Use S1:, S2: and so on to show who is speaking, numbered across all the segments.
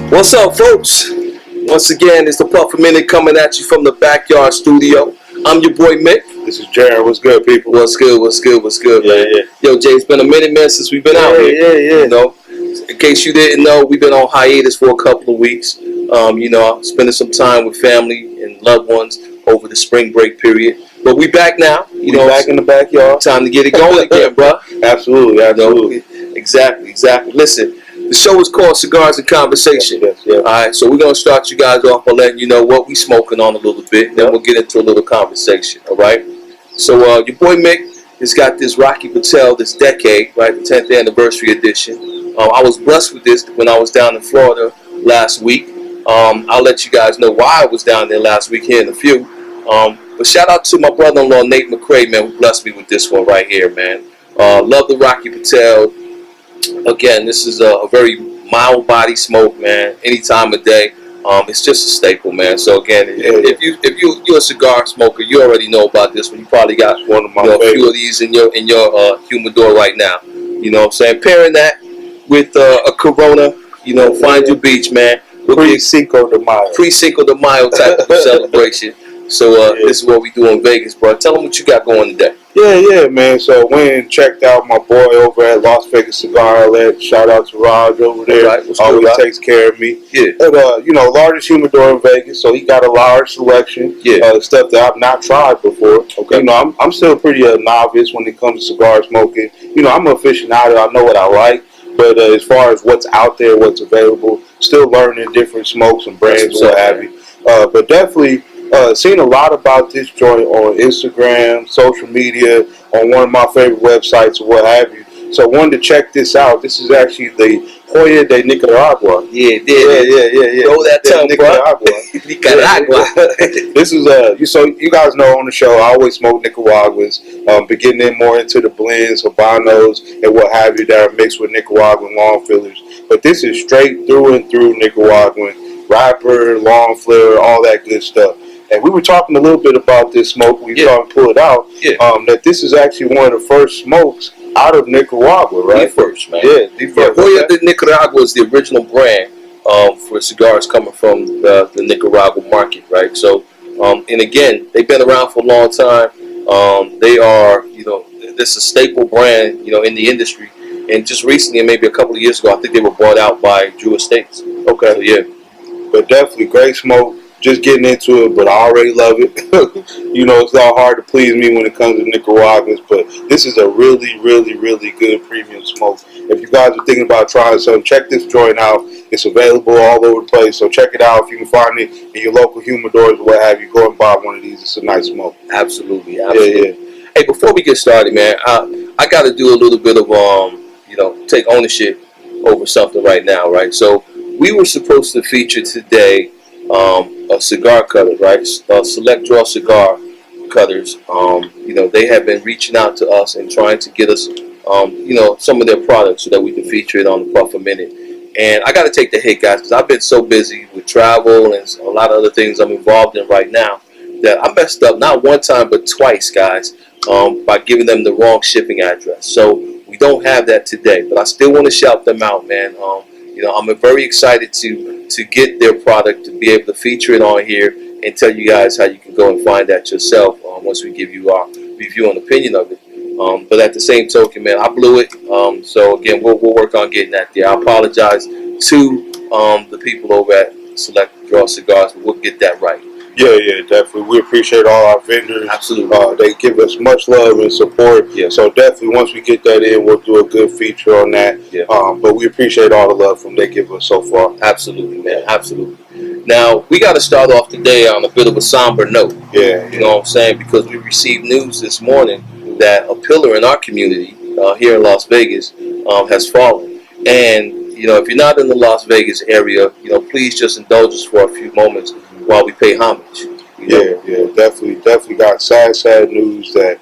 S1: What's up, folks? Once again, it's the Puff a Minute coming at you from the backyard studio. I'm your boy Mick.
S2: This is Jared. What's good, people?
S1: What's good, man?
S2: Yeah.
S1: Yo, Jay, it's been a minute, man, since we've been out here.
S2: Yeah.
S1: You know, in case you didn't know, we've been on hiatus for a couple of weeks. Spending some time with family and loved ones over the spring break period. But we back now.
S2: We back in the backyard.
S1: Time to get it going again, bro.
S2: Absolutely.
S1: Exactly. Listen. The show is called Cigars and Conversation.
S2: Yes.
S1: All right, so we're going to start you guys off by letting you know what we smoking on a little bit. Then we'll get into a little conversation, all right? So your boy Mick has got this Rocky Patel this decade, right, the 10th anniversary edition. I was blessed with this when I was down in Florida last week. I'll let you guys know why I was down there last week here in a few. But shout out to my brother-in-law, Nate McCrae, man, who blessed me with this one right here, man. Love the Rocky Patel. Again, this is a very mild body smoke, man. Any time of day, it's just a staple, man. So again, if you're a cigar smoker, you already know about this one. You probably got
S2: one of my
S1: a few of these in your humidor right now. You know what I'm saying? Pairing that with a Corona, find your beach, man.
S2: Pre-Cinco de Mayo
S1: type of celebration. So this is what we do in Vegas, bro. Tell them what you got going today.
S2: Yeah, man. So went and checked out my boy over at Las Vegas Cigar Outlet. Shout out to Raj over there.
S1: Right.
S2: Always takes care of me.
S1: Yeah.
S2: And, largest humidor in Vegas, so he got a large selection.
S1: Yeah.
S2: Stuff that I've not tried before.
S1: Okay.
S2: I'm still pretty novice when it comes to cigar smoking. I'm an aficionado. I know what I like. But as far as what's out there, what's available, still learning different smokes and brands and what have you. But definitely seen a lot about this joint on Instagram, social media, on one of my favorite websites or what have you. So I wanted to check this out. This is actually the Joya de Nicaragua.
S1: Yeah.
S2: Throw
S1: that tongue,
S2: Nicaragua.
S1: Nicaragua.
S2: This is so you guys know on the show I always smoke Nicaraguas, getting in more into the blends, Habanos, and what have you that are mixed with Nicaraguan long fillers. But this is straight through and through Nicaraguan, wrapper, long filler, all that good stuff. And we were talking a little bit about this smoke. We thought to pull it out. Yeah. That this is actually one of the first smokes out of Nicaragua, right?
S1: The first, man.
S2: Yeah, the first.
S1: Joya de Nicaragua is the original brand for cigars coming from the Nicaragua market, right? So, and again, they've been around for a long time. They are, this is a staple brand, in the industry. And just recently, maybe a couple of years ago, I think they were bought out by Drew Estates.
S2: Okay.
S1: So, yeah.
S2: But definitely great smoke. Just getting into it, but I already love it. It's not hard to please me when it comes to Nicaraguans, but this is a really, really, really good premium smoke. If you guys are thinking about trying something, check this joint out. It's available all over the place, so check it out. If you can find it in your local humidors or what have you, go and buy one of these. It's a nice smoke.
S1: Absolutely.
S2: Yeah.
S1: Hey, before we get started, man, I got to do a little bit of, take ownership over something right now, right? So we were supposed to feature today a cigar cutter, right? Select Draw Cigar Cutters. They have been reaching out to us and trying to get us, some of their products so that we can feature it on the Puff a Minute. And I got to take the hit, guys, because I've been so busy with travel and a lot of other things I'm involved in right now that I messed up not one time but twice, guys, by giving them the wrong shipping address. So we don't have that today, but I still want to shout them out, man. I'm very excited to get their product, to be able to feature it on here and tell you guys how you can go and find that yourself once we give you our review and opinion of it. But at the same token, man, I blew it. So again, we'll work on getting that there. I apologize to the people over at Select Draw Cigars, but we'll get that right.
S2: Yeah, definitely. We appreciate all our vendors.
S1: Absolutely.
S2: They give us much love and support.
S1: Yeah.
S2: So definitely, once we get that in, we'll do a good feature on that.
S1: Yeah.
S2: But we appreciate all the love from they give us so far.
S1: Absolutely, man. Absolutely. Now, we got to start off today on a bit of a somber note.
S2: Yeah.
S1: You know what I'm saying? Because we received news this morning that a pillar in our community here in Las Vegas has fallen. And, if you're not in the Las Vegas area, please just indulge us for a few moments while we pay homage.
S2: Yeah, definitely got sad news that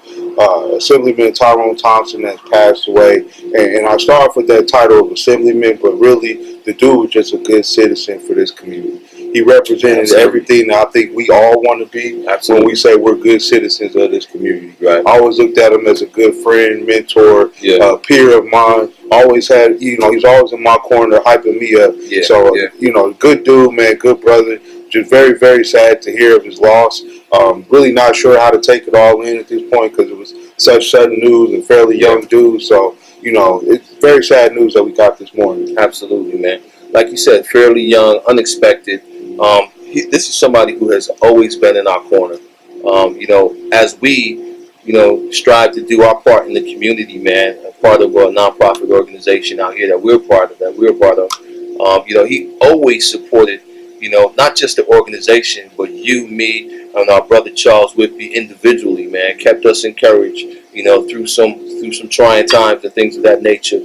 S2: Assemblyman Tyrone Thompson has passed away. And I start off with that title of Assemblyman, but really the dude was just a good citizen for this community. He represented everything that I think we all want to be when we say we're good citizens of this community.
S1: Right.
S2: I always looked at him as a good friend, mentor, peer of mine. always had, he's always in my corner hyping me up.
S1: Yeah,
S2: So,
S1: yeah.
S2: good dude, man, good brother. Just very, very sad to hear of his loss. Really not sure how to take it all in at this point because it was such sudden news and fairly young dude. So, it's very sad news that we got this morning.
S1: Absolutely, man. Like you said, fairly young, unexpected. This is somebody who has always been in our corner. As we, strive to do our part in the community, man, part of a nonprofit organization out here that we're part of. He always supported, not just the organization, but you, me, and our brother Charles Whitby individually, man, kept us encouraged, through some trying times and things of that nature.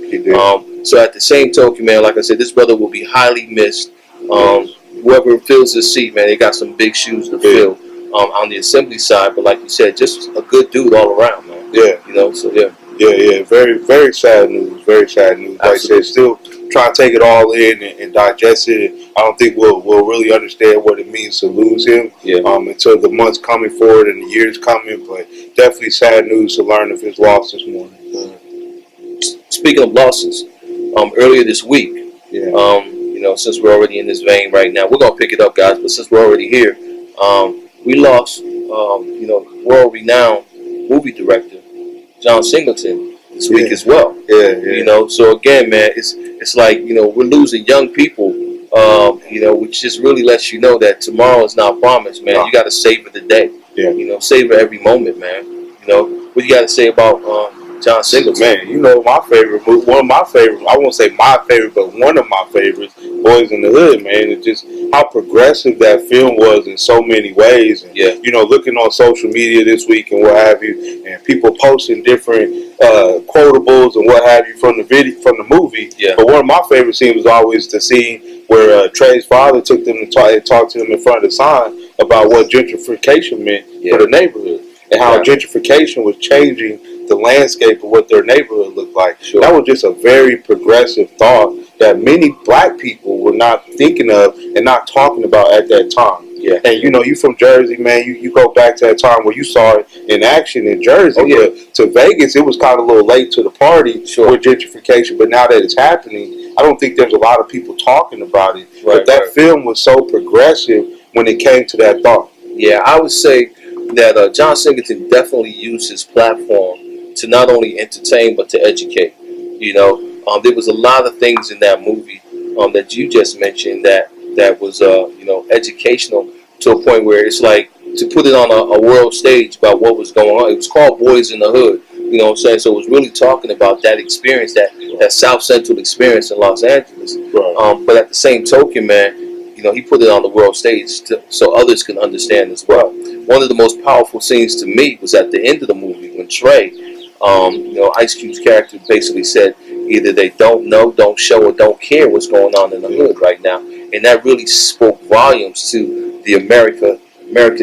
S1: So at the same token, man, like I said, this brother will be highly missed. Whoever fills his seat, man, they got some big shoes to fill on the assembly side. But like you said, just a good dude all around, man.
S2: Yeah.
S1: So yeah.
S2: Yeah. Very, very sad news. Very sad news. Like I said, still trying to take it all in and digest it. I don't think we'll really understand what it means to lose him until the months coming forward and the years coming. But definitely sad news to learn of his loss this morning.
S1: Speaking of losses, earlier this week, since we're already in this vein right now, we're gonna pick it up, guys. But since we're already here, we lost, world-renowned movie director John Singleton this week as well. So again, man, it's like we're losing young people. Which just really lets you know that tomorrow is not promised, man. You got to savor the day. Savor every moment, man. What you got to say about John Singleton?
S2: Man, my favorite movie, one of my favorites, I won't say my favorite, but one of my favorites, Boys in the Hood, man. It's just how progressive that film was in so many ways. And, looking on social media this week and what have you, and people posting different quotables and what have you from the movie. But one of my favorite scenes was always the scene where Trey's father took them to talk to them in front of the sign about what gentrification meant for the neighborhood and how gentrification was changing the landscape of what their neighborhood looked like. That was just a very progressive thought that many black people were not thinking of and not talking about at that time. And you from Jersey, man. You go back to that time where you saw it in action in Jersey. But to Vegas, it was kind of a little late to the party with gentrification. But now that it's happening, I don't think there's a lot of people talking about it. But that film was so progressive when it came to that thought.
S1: Yeah, I would say that John Singleton definitely used his platform to not only entertain but to educate. There was a lot of things in that movie that you just mentioned that was educational to a point where it's like to put it on a world stage about what was going on. It was called Boys in the Hood. You know what I'm saying? So it was really talking about that experience, that South Central experience in Los Angeles. But at the same token, man, he put it on the world stage so others can understand as well. One of the most powerful scenes to me was at the end of the movie when Trey, Ice Cube's character basically said either they don't know, don't show, or don't care what's going on in the hood right now. And that really spoke volumes to the American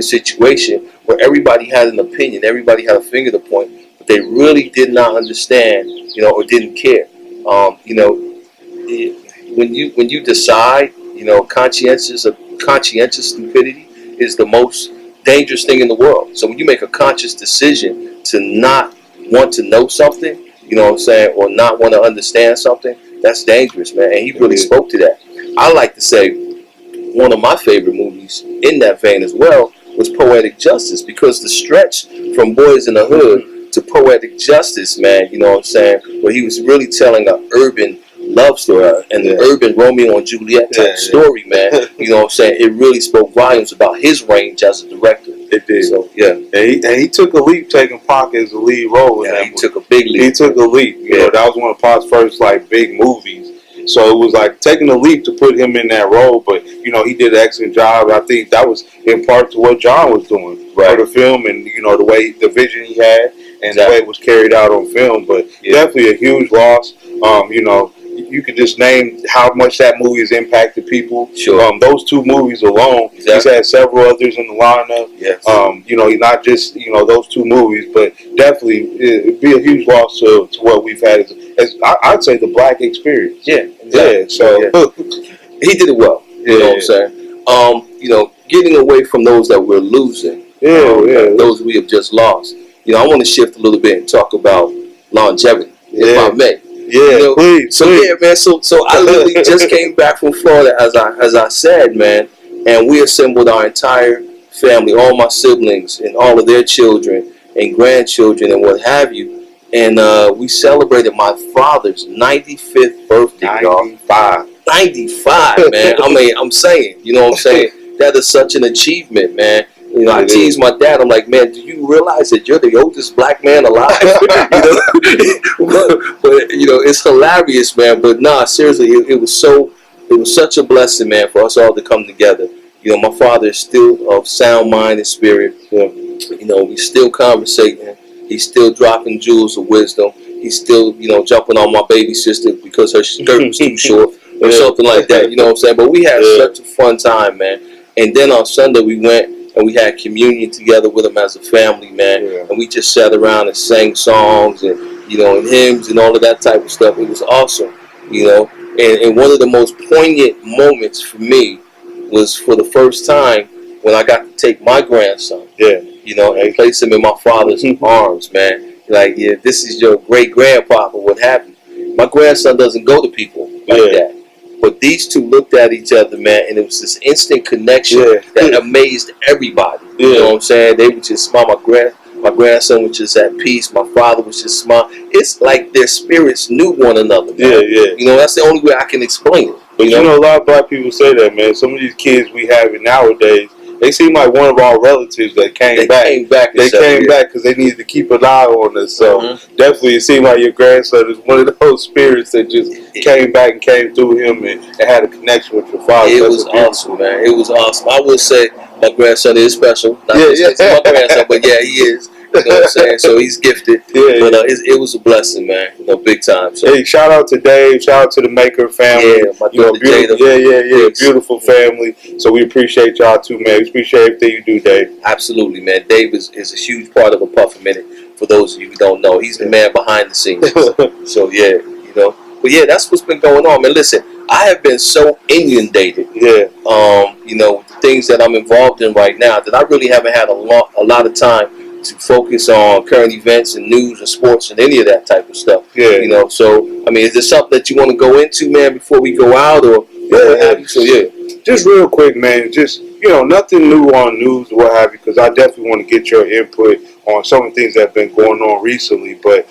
S1: situation where everybody had an opinion, everybody had a finger to point, but they really did not understand, or didn't care. When you decide, conscientious stupidity is the most dangerous thing in the world. So when you make a conscious decision to not want to know something, or not want to understand something, that's dangerous, man. And he really spoke to that. I like to say one of my favorite movies in that vein as well was Poetic Justice, because the stretch from Boys in the Hood to Poetic Justice, man, where he was really telling an urban love story and the urban Romeo and Juliet type story, man. It really spoke volumes about his range as a director.
S2: It did.
S1: So,
S2: and he took a leap taking Pac as the lead role in that movie.
S1: Took a big leap.
S2: He took a leap. That was one of Pac's first big movies. So it was like taking a leap to put him in that role, but he did an excellent job. I think that was in part to what John was doing for the film, and the way the vision he had and the way it was carried out on film. But definitely a huge loss. You could just name how much that movie has impacted people. Those two movies alone. He's had several others in the lineup. Not just those two movies, but definitely it'd be a huge loss to what we've had as I'd say the black experience. So
S1: he did it well. You know what I'm saying? Getting away from those that we're losing. Those we have just lost. I want to shift a little bit and talk about longevity, if I may.
S2: Yeah, please.
S1: So yeah, man. So I literally just came back from Florida, as I said, man, and we assembled our entire family, all my siblings and all of their children and grandchildren and what have you, and we celebrated my father's 95th birthday, y'all. 95, man. I mean, I'm saying, you know what I'm saying? That is such an achievement, man. You know, I tease my dad. I'm like, man, do you realize that you're the oldest black man alive? but you know, it's hilarious, man. But nah, seriously, it was such a blessing, man, for us all to come together. You know, my father is still of sound mind and spirit. You know, we still conversating. He's still dropping jewels of wisdom. He's still, you know, jumping on my baby sister because her skirt was too short or something like that. You know what I'm saying? But we had such a fun time, man. And then on Sunday we went and we had communion together with him as a family, man. And we just sat around and sang songs and, you know, and hymns and all of that type of stuff. It was awesome, you know. And one of the most poignant moments for me was for the first time when I got to take my grandson, you know, and place him in my father's arms, man. Like, yeah, this is your great grandpa or what have you. My grandson doesn't go to people like that. But these two looked at each other, man, and it was this instant connection that amazed everybody. You know what I'm saying? They would just smile. My grandson was just at peace. My father was just smiling. It's like their spirits knew one another, man. You know, that's the only way I can explain it.
S2: But you know, a lot of black people say that, man. Some of these kids we have nowadays, they seem like one of our relatives that came back. They came back because they needed to keep an eye on us. So definitely, it seemed like your grandson is one of those spirits that just came back and came through him and had a connection with your father.
S1: It was awesome, man. It was awesome. I will say my grandson is special. Not just my grandson, but yeah, he is. You know what I'm saying? So he's gifted. But it was a blessing, man. You know, big time. So.
S2: Hey, shout out to Dave. Shout out to the Maker family.
S1: Yeah, my daughter Jada.
S2: Beautiful family. So we appreciate y'all too, man. We appreciate everything you do, Dave.
S1: Absolutely, man. Dave is a huge part of A Puff a Minute. For those of you who don't know, he's the man behind the scenes. So yeah, you know. But yeah, that's what's been going on, man. Listen, I have been so inundated. You know, things that I'm involved in right now that I really haven't had a lot of time to focus on current events and news and sports and any of that type of stuff. You know, so I mean, is there something that you want to go into, man, before we go out, or what have you? So
S2: just real quick, man. Just, you know, nothing new on news or what have you, because I definitely want to get your input on some of the things that have been going on recently. But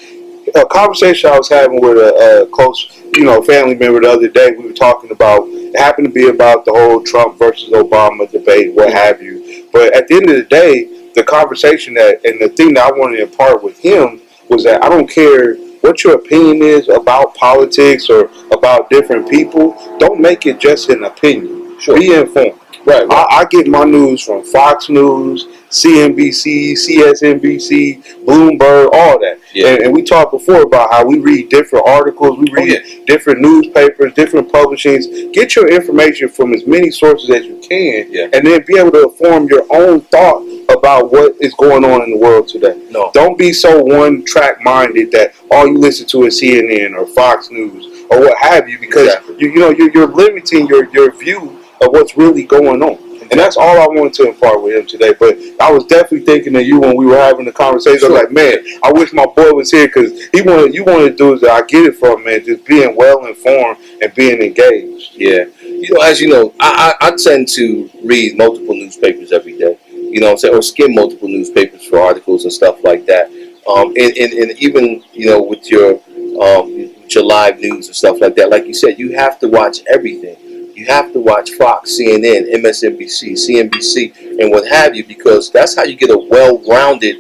S2: a conversation I was having with a close, you know, family member the other day, we were talking about, it happened to be about the whole Trump versus Obama debate, what have you. But at the end of the day, the conversation and the thing that I wanted to impart with him was that I don't care what your opinion is about politics or about different people. Don't make it just an opinion. Be informed. I get my news from Fox News, CNBC, CSNBC, Bloomberg, all that. And we talked before about how we read different articles, we read different newspapers, different publishings. Get your information from as many sources as you can, and then be able to form your own thought about what is going on in the world today. Don't be so one-track minded that all you listen to is CNN or Fox News or what have you, because you're limiting your view of what's really going on. And that's all I wanted to impart with him today. But I was definitely thinking of you when we were having the conversation. I was like, man, I wish my boy was here, because you want to do is that I get it from, man, just being well informed and being engaged.
S1: You know, as you know, I tend to read multiple newspapers every day. You know what I'm saying? Or skim multiple newspapers for articles and stuff like that. And even, you know, with your live news and stuff like that, like you said, you have to watch everything. You have to watch Fox, CNN, MSNBC, CNBC, and what have you, because that's how you get a well-rounded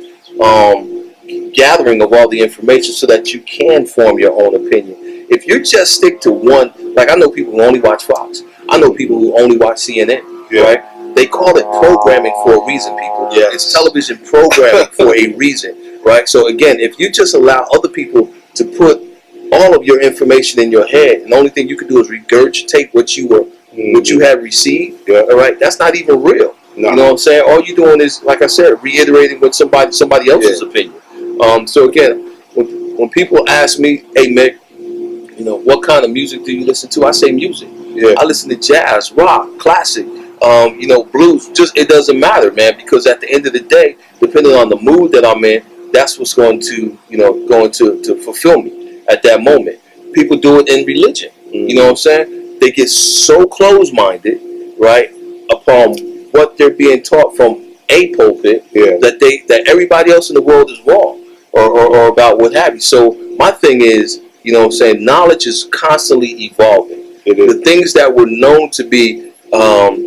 S1: gathering of all the information so that you can form your own opinion. If you just stick to one, like I know people who only watch Fox. I know people who only watch CNN, right? They call it programming for a reason, people. It's television programming for a reason, right? So again, if you just allow other people to put all of your information in your head, and the only thing you can do is regurgitate what you have received, all right, that's not even real. You know what I'm saying? All you're doing is, like I said, reiterating what somebody else's opinion. So again, when people ask me, hey Mick, you know, what kind of music do you listen to? I say music. I listen to jazz, rock, classic, you know, blues. Just, it doesn't matter, man, because at the end of the day, depending on the mood that I'm in, that's what's going to fulfill me at that moment. People do it in religion. You know what I'm saying? They get so close-minded, right, upon what they're being taught from a pulpit that everybody else in the world is wrong or about what have you. So my thing is, you know what I'm saying, knowledge is constantly evolving. The things that were known to be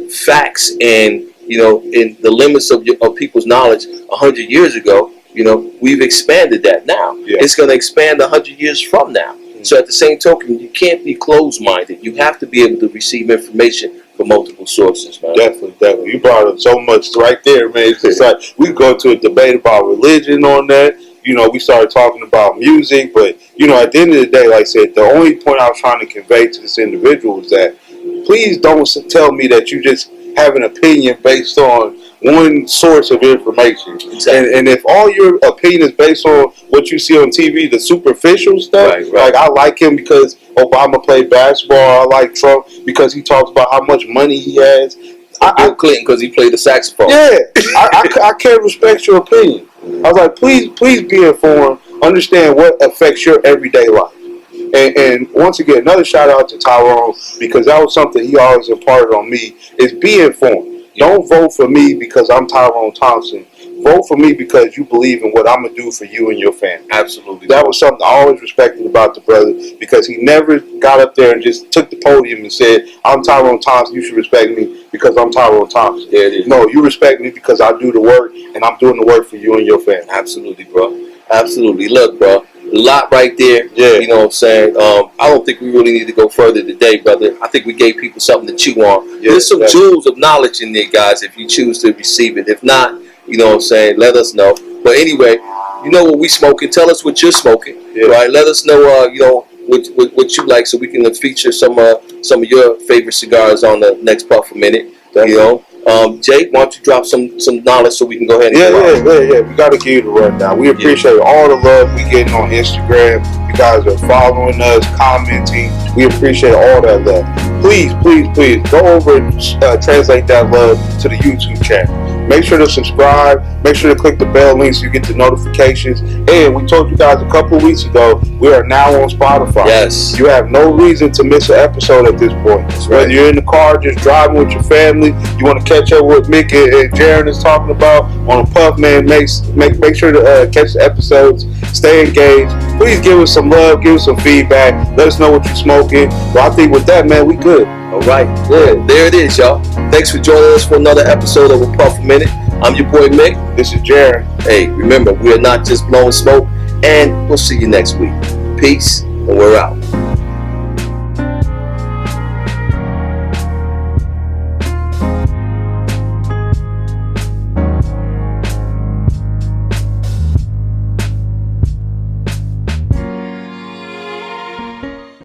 S1: facts and, you know, in the limits of people's knowledge 100 years ago, you know, we've expanded that now. It's going to expand 100 years from now. So at the same token, you can't be closed-minded. You have to be able to receive information from multiple sources, man.
S2: Definitely. You brought up so much right there, man. It's just like we go to a debate about religion on that. You know, we started talking about music, but, you know, at the end of the day, like I said, the only point I was trying to convey to this individual is that please don't tell me that you just have an opinion based on one source of information. And if all your opinion is based on what you see on TV, the superficial stuff, like I like him because Obama played basketball, I like Trump because he talks about how much money he has.
S1: Bill Clinton because he played the saxophone.
S2: I can't respect your opinion. I was like, please be informed, understand what affects your everyday life. And once again, another shout out to Tyrone, because that was something he always imparted on me, is be informed. Don't vote for me because I'm Tyrone Thompson. Vote for me because you believe in what I'm going to do for you and your family.
S1: Absolutely.
S2: That was something I always respected about the brother, because he never got up there and just took the podium and said, I'm Tyrone Thompson, you should respect me because I'm Tyrone Thompson.
S1: There it is.
S2: No, you respect me because I do the work, and I'm doing the work for you and your family.
S1: Absolutely, bro. Absolutely. Look, bro, a lot right there. You know what I'm saying? I don't think we really need to go further today, brother. I think we gave people something to chew on. There's some jewels of knowledge in there, guys, if you choose to receive it. If not, you know what I'm saying, let us know. But anyway, you know what we smoking. Tell us what you're smoking, right? Let us know, you know, what you like, so we can feature some of your favorite cigars on the next Puff a Minute. You know, Jake, why don't you drop some knowledge so we can go ahead and
S2: We got to give you the rundown. We appreciate all the love we getting on Instagram. You guys are following us, commenting. We appreciate all that love. Please go over and translate that love to the YouTube channel. Make sure to subscribe. Make sure to click the bell link so you get the notifications. And we told you guys a couple of weeks ago, we are now on Spotify.
S1: Yes.
S2: You have no reason to miss an episode at this point. Whether you're in the car, just driving with your family, you want to catch up with Mick and Jaron is talking about on a Puff, man, make sure to catch the episodes. Stay engaged. Please give us some love. Give us some feedback. Let us know what you're smoking. But I think with that, man, we good.
S1: All right, good. There it is, y'all. Thanks for joining us for another episode of A Puff a Minute. I'm your boy Mick.
S2: This is Jaron.
S1: Hey, remember, we are not just blowing smoke, and we'll see you next week. Peace, and we're out.